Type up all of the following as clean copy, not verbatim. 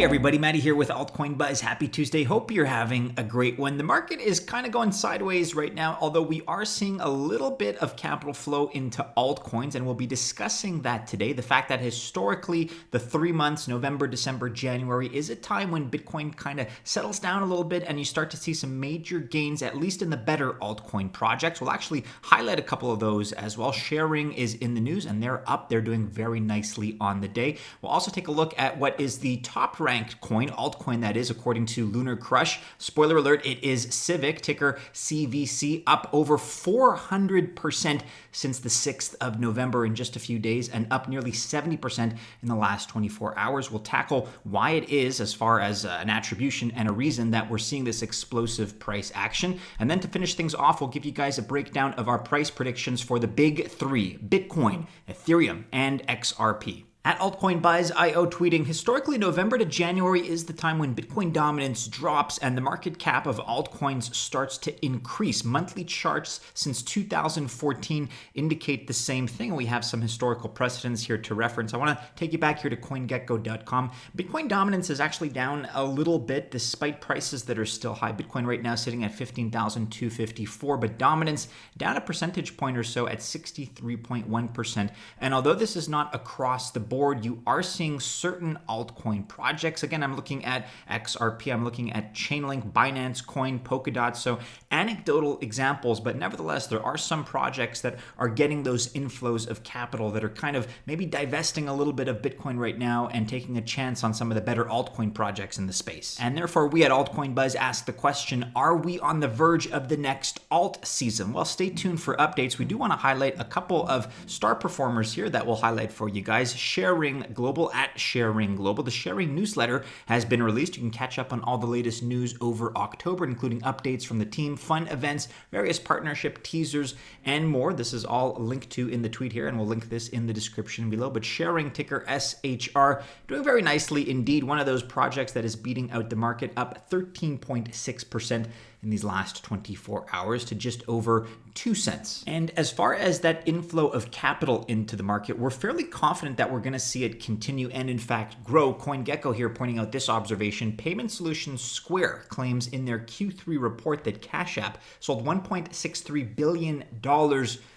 Hey everybody, Matty here with Altcoin Buzz. Happy Tuesday. Hope you're having a great one. The market is kind of going sideways right now, although we are seeing a little bit of capital flow into altcoins, and we'll be discussing that today. The fact that historically the 3 months, November, December, January, is a time when Bitcoin kind of settles down a little bit and you start to see some major gains, at least in the better altcoin projects. We'll actually highlight a couple of those as well. ShareRing is in the news and they're up. They're doing very nicely on the day. We'll also take a look at what is the top ranked coin, altcoin that is, according to Lunar Crush. Spoiler alert, it is Civic, ticker CVC, up over 400% since the 6th of November in just a few days, and up nearly 70% in the last 24 hours. We'll tackle why it is, as far as an attribution and a reason that we're seeing this explosive price action. And then to finish things off, we'll give you guys a breakdown of our price predictions for the big three: Bitcoin, Ethereum, and XRP. At Altcoin Buzz IO tweeting, historically November to January is the time when Bitcoin dominance drops and the market cap of altcoins starts to increase. Monthly charts since 2014 indicate the same thing. We have some historical precedents here to reference. I want to take you back here to CoinGecko.com. Bitcoin dominance is actually down a little bit despite prices that are still high. Bitcoin right now sitting at 15,254, but dominance down a percentage point or so at 63.1%. And although this is not across the board, you are seeing certain altcoin projects. Again, I'm looking at XRP, I'm looking at Chainlink, Binance Coin, Polkadot. So anecdotal examples, but nevertheless, there are some projects that are getting those inflows of capital that are kind of maybe divesting a little bit of Bitcoin right now and taking a chance on some of the better altcoin projects in the space. And therefore, we at Altcoin Buzz ask the question, are we on the verge of the next alt season? Well, stay tuned for updates. We do want to highlight a couple of star performers here that we'll highlight for you guys. ShareRing Global at ShareRing Global. The ShareRing newsletter has been released. You can catch up on all the latest news over October, including updates from the team, fun events, various partnership teasers, and more. This is all linked to in the tweet here, and we'll link this in the description below. But ShareRing, ticker SHR, doing very nicely indeed. One of those projects that is beating out the market, up 13.6% in these last 24 hours to just over 2 cents. And as far as that inflow of capital into the market, we're fairly confident that we're going to see it continue and in fact grow. CoinGecko here pointing out this observation. Payment Solutions Square claims in their Q3 report that Cash App sold $1.63 billion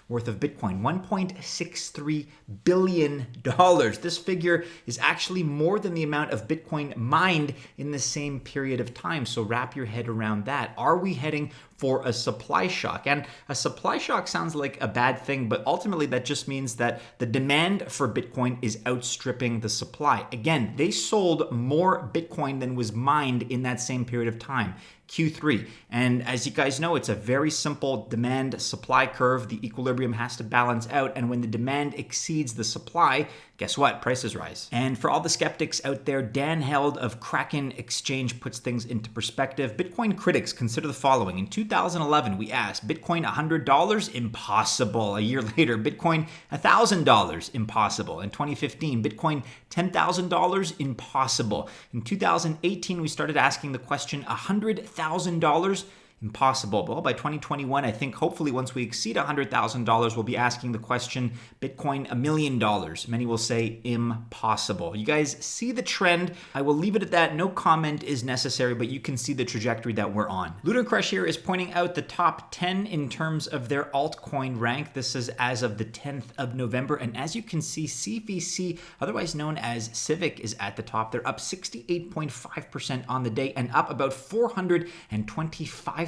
worth of Bitcoin. $1.63 billion. This figure is actually more than the amount of Bitcoin mined in the same period of time. So wrap your head around that. Are we heading for a supply shock? And a supply shock sounds like a bad thing, but ultimately that just means that the demand for Bitcoin is outstripping the supply. Again, they sold more Bitcoin than was mined in that same period of time. Q3. And as you guys know, it's a very simple demand supply curve. The equilibrium has to balance out. And when the demand exceeds the supply, guess what? Prices rise. And for all the skeptics out there, Dan Held of Kraken Exchange puts things into perspective. Bitcoin critics consider the following. In 2011, we asked, Bitcoin $100? Impossible. A year later, Bitcoin $1,000? Impossible. In 2015, Bitcoin $10,000? Impossible. In 2018, we started asking the question, $100,000? Impossible. Well, by 2021, I think hopefully once we exceed $100,000, we'll be asking the question, Bitcoin $1 million. Many will say impossible. You guys see the trend. I will leave it at that. No comment is necessary, but you can see the trajectory that we're on. Lunar Crush here is pointing out the top 10 in terms of their altcoin rank. This is as of the 10th of November. And as you can see, CVC, otherwise known as Civic, is at the top. They're up 68.5% on the day and up about 425%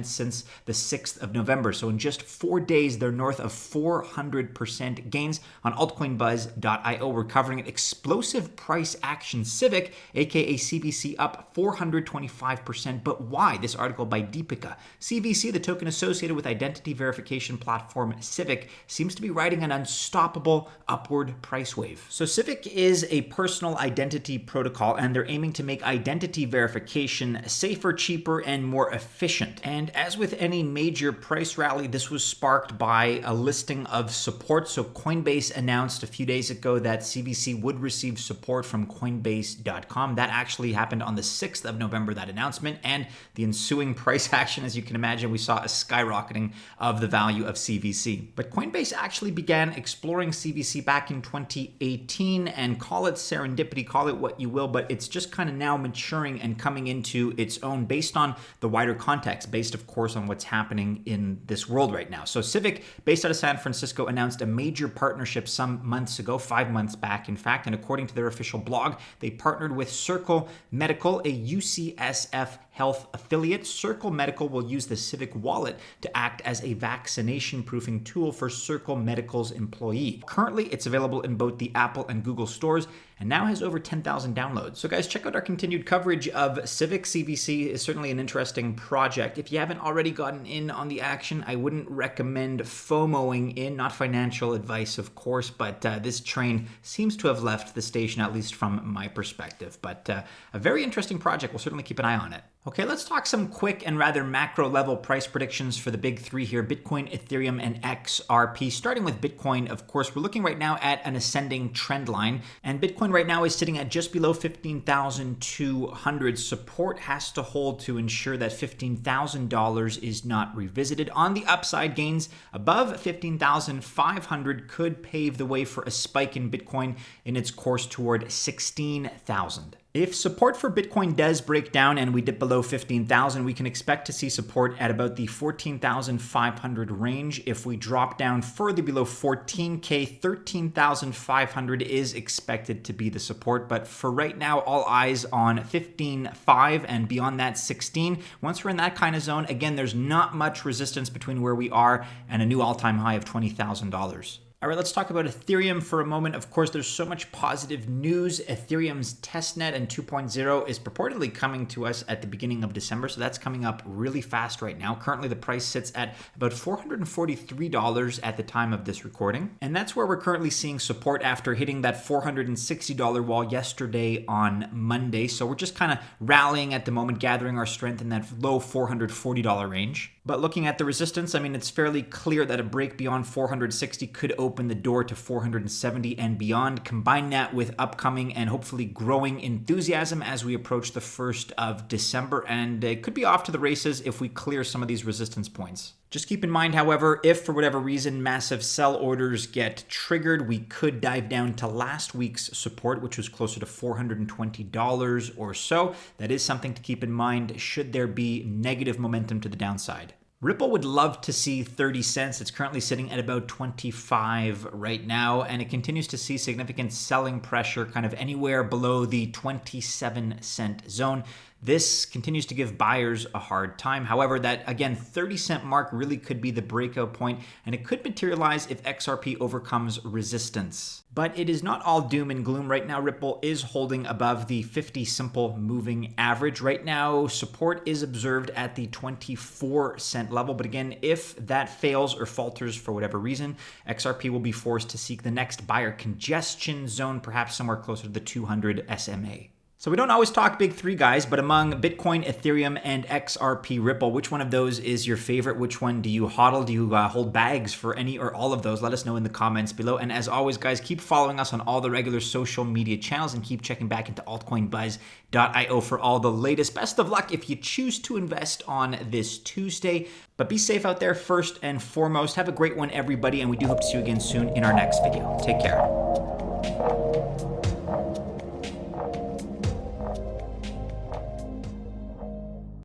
since the 6th of November. So in just 4 days, they're north of 400% gains. On altcoinbuzz.io, we're covering an explosive price action. Civic, aka CVC, up 425%. But why? This article by Deepika. CVC, the token associated with identity verification platform Civic, seems to be riding an unstoppable upward price wave. So Civic is a personal identity protocol, and they're aiming to make identity verification safer, cheaper, and more efficient. efficient. And as with any major price rally, this was sparked by a listing of support. So Coinbase announced a few days ago that CVC would receive support from Coinbase.com. That actually happened on the 6th of November, that announcement, and the ensuing price action, as you can imagine, we saw a skyrocketing of the value of CVC. But Coinbase actually began exploring CVC back in 2018, and call it serendipity, call it what you will, but it's just kind of now maturing and coming into its own based on the wider context, based of course on what's happening in this world right now. So Civic, based out of San Francisco, announced a major partnership some months ago, 5 months back in fact, and according to their official blog, they partnered with Circle Medical, a UCSF health affiliate. Circle Medical will use the Civic wallet to act as a vaccination proofing tool for Circle Medical's employee. Currently, it's available in both the Apple and Google stores and now has over 10,000 downloads. So guys, check out our continued coverage of Civic CVC. Is certainly an interesting project. If you haven't already gotten in on the action, I wouldn't recommend FOMOing in, not financial advice, of course, but this train seems to have left the station, at least from my perspective. But a very interesting project. We'll certainly keep an eye on it. Okay, let's talk some quick and rather macro level price predictions for the big three here, Bitcoin, Ethereum, and XRP. Starting with Bitcoin, of course, we're looking right now at an ascending trend line, and Bitcoin right now is sitting at just below 15,200. Support has to hold to ensure that $15,000 is not revisited. On the upside, gains above 15,500 could pave the way for a spike in Bitcoin in its course toward 16,000. If support for Bitcoin does break down and we dip below 15,000, we can expect to see support at about the 14,500 range. If we drop down further below 14K, 13,500 is expected to be the support. But for right now, all eyes on 15.5 and beyond that 16. Once we're in that kind of zone, again, there's not much resistance between where we are and a new all-time high of $20,000. All right, let's talk about Ethereum for a moment. Of course, there's so much positive news. Ethereum's testnet and 2.0 is purportedly coming to us at the beginning of December, so that's coming up really fast right now. Currently, the price sits at about $443 at the time of this recording, and that's where we're currently seeing support after hitting that $460 wall yesterday on Monday. So we're just kind of rallying at the moment, gathering our strength in that low $440 range. But looking at the resistance, I mean, it's fairly clear that a break beyond 460 could open the door to 470 and beyond. Combine that with upcoming and hopefully growing enthusiasm as we approach the 1st of December, and it could be off to the races if we clear some of these resistance points. Just keep in mind, however, if for whatever reason massive sell orders get triggered, we could dive down to last week's support, which was closer to $420 or so. That is something to keep in mind should there be negative momentum to the downside. Ripple would love to see 30 cents. It's currently sitting at about 25 right now, and it continues to see significant selling pressure kind of anywhere below the 27-cent zone. This continues to give buyers a hard time. However, that, again, 30-cent mark really could be the breakout point, and it could materialize if XRP overcomes resistance. But it is not all doom and gloom. Right now, Ripple is holding above the 50 simple moving average. Right now, support is observed at the 24-cent level. But again, if that fails or falters for whatever reason, XRP will be forced to seek the next buyer congestion zone, perhaps somewhere closer to the 200 SMA. So we don't always talk big three, guys, but among Bitcoin, Ethereum, and XRP Ripple, which one of those is your favorite? Which one do you hodl? Do you hold bags for any or all of those? Let us know in the comments below. And as always, guys, keep following us on all the regular social media channels and keep checking back into altcoinbuzz.io for all the latest. Best of luck if you choose to invest on this Tuesday. But be safe out there first and foremost. Have a great one, everybody, and we do hope to see you again soon in our next video. Take care.